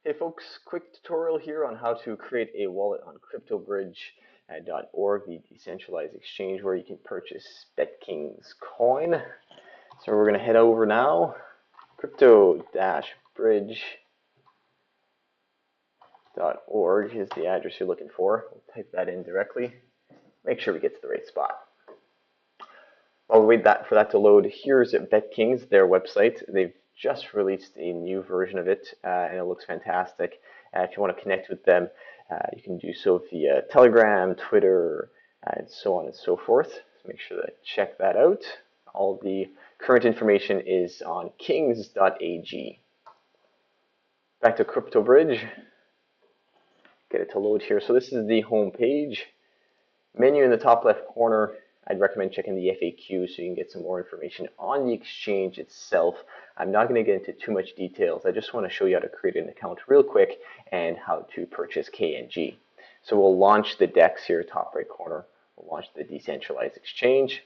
Hey folks, quick tutorial here on how to create a wallet on CryptoBridge.org, the decentralized exchange where you can purchase BetKings coin. So we're going to head over now, crypto-bridge.org is the address you're looking for. We'll type that in directly. Make sure we get to the right spot. While we wait for that to load, here's BetKings, their website. They've just released a new version of it, and it looks fantastic. If you want to connect with them, you can do so via Telegram, Twitter, and so on and so forth. So make sure to check that out. All the current information is on kings.ag. Back to CryptoBridge. Get it to load here. So this is the home page. Menu in the top left corner. I'd recommend checking the FAQ so you can get some more information on the exchange itself. I'm not going to get into too much details. I just want to show you how to create an account real quick and how to purchase KNG. So we'll launch the DEX here, top right corner. We'll launch the decentralized exchange.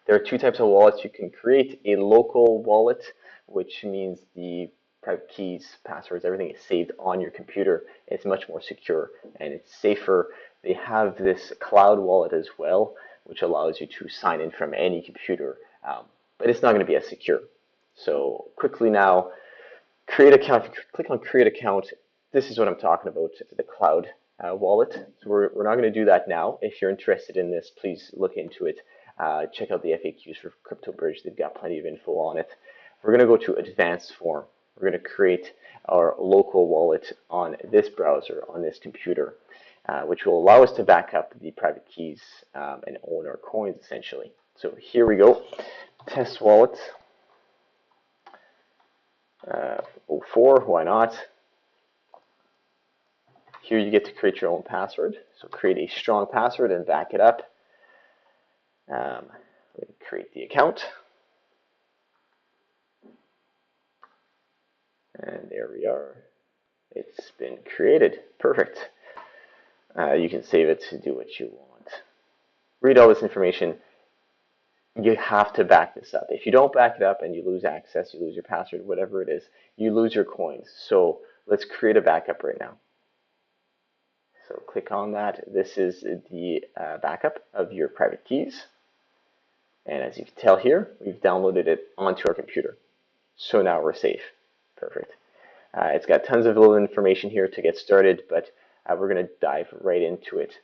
There are two types of wallets you can create. A local wallet, which means the private keys, passwords, everything is saved on your computer. It's much more secure and it's safer. They have this cloud wallet as well, which allows you to sign in from any computer, but it's not going to be as secure. So quickly now, create account. If you click on create account, this is what I'm talking about, the cloud wallet. So we're not going to do that now. If you're interested in this, please look into it. Check out the FAQs for CryptoBridge. They've got plenty of info on it. We're going to go to advanced form. We're going to create our local wallet on this browser, on this computer. Which will allow us to back up the private keys and own our coins essentially. So here we go, test wallet 04, why not? Here you get to create your own password. So create a strong password and back it up. Create the account. And there we are. It's been created. Perfect. You can save it to do what you want. Read all this information. You have to back this up. If you don't back it up and you lose access, you lose your password, whatever it is, you lose your coins. So let's create a backup right now. So click on that. This is the backup of your private keys. And as you can tell here, we've downloaded it onto our computer. So now we're safe. Perfect. It's got tons of little information here to get started, but we're going to dive right into it.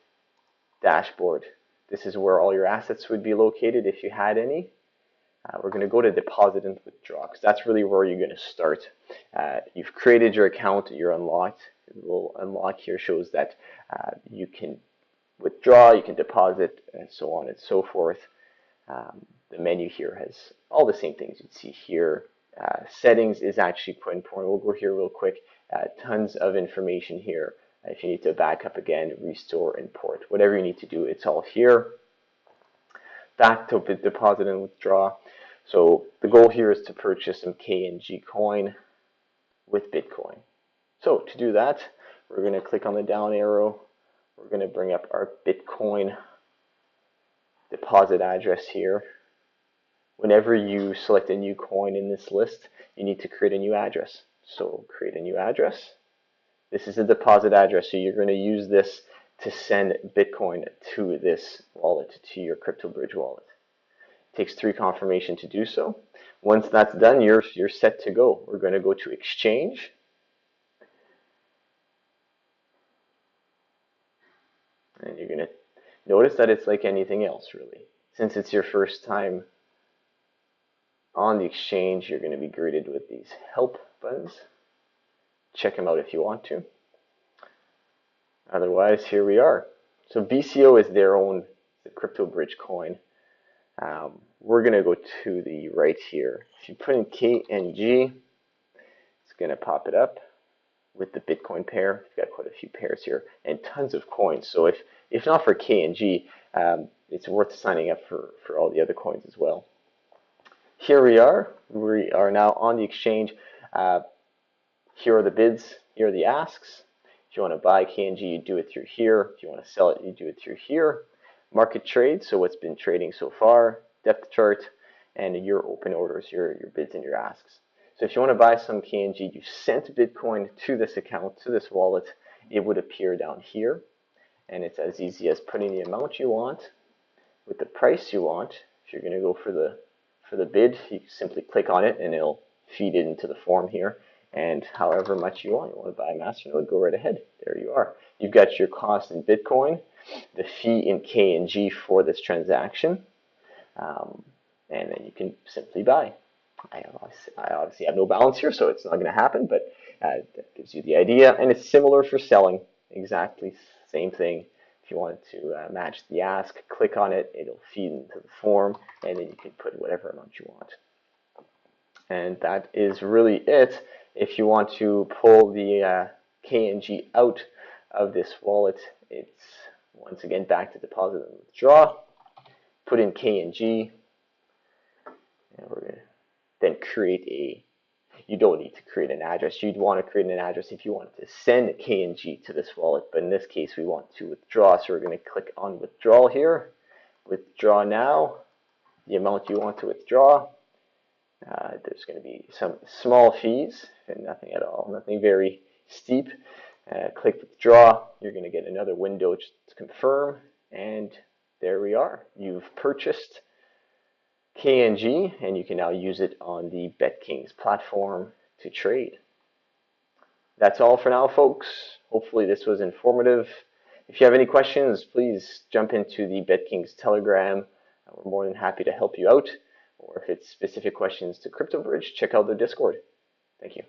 Dashboard. This is where all your assets would be located if you had any. We're going to go to deposit and withdraw because that's really where you're going to start. You've created your account, you're unlocked. The little unlock here shows that you can withdraw, you can deposit, and so on and so forth. The menu here has all the same things you'd see here. Settings is actually quite important. We'll go here real quick. Tons of information here. If you need to back up again, restore, import, whatever you need to do, it's all here. Back to deposit and withdraw. So the goal here is to purchase some KNG coin with Bitcoin. So to do that, we're going to click on the down arrow. We're going to bring up our Bitcoin deposit address here. Whenever you select a new coin in this list, you need to create a new address. So create a new address. This is a deposit address, so you're going to use this to send Bitcoin to this wallet, to your CryptoBridge wallet. It takes 3 confirmation to do so. Once that's done, you're set to go. We're going to go to exchange. And you're going to notice that it's like anything else, really. Since it's your first time on the exchange, you're going to be greeted with these help buttons. Check them out if you want to. Otherwise, here we are. So BCO is their own CryptoBridge coin. We're going to go to the right here. If you put in KNG, it's going to pop it up with the Bitcoin pair. We've got quite a few pairs here and tons of coins. So if not for KNG, it's worth signing up for all the other coins as well. Here we are. We are now on the exchange. Here are the bids. Here are the asks. If you want to buy KNG, you do it through here. If you want to sell it, you do it through here. Market trade, so what's been trading so far, depth chart, and your open orders, your bids and your asks. So if you want to buy some KNG, you sent Bitcoin to this account, to this wallet, it would appear down here. And it's as easy as putting the amount you want with the price you want. If you're going to go for the bid, you simply click on it and it'll feed it into the form here. And however much you want to buy a masternode, go right ahead. There you are. You've got your cost in Bitcoin, the fee in KNG for this transaction, and then you can simply buy. I obviously have no balance here, so it's not going to happen, but that gives you the idea. And it's similar for selling, exactly same thing. If you wanted to match the ask, click on it, it'll feed into the form, and then you can put whatever amount you want. And that is really it. If you want to pull the KNG out of this wallet, it's once again back to deposit and withdraw. Put in KNG, and we're going to then create a, you don't need to create an address. You'd want to create an address if you wanted to send KNG to this wallet, but in this case we want to withdraw, so we're going to click on withdrawal here. Withdraw now, the amount you want to withdraw. There's going to be some small fees, and nothing at all, nothing very steep. Click withdraw, you're going to get another window to confirm, and there we are. You've purchased KNG, and you can now use it on the BetKings platform to trade. That's all for now, folks. Hopefully this was informative. If you have any questions, please jump into the BetKings Telegram. We're more than happy to help you out. Or if it's specific questions to CryptoBridge, check out the Discord. Thank you.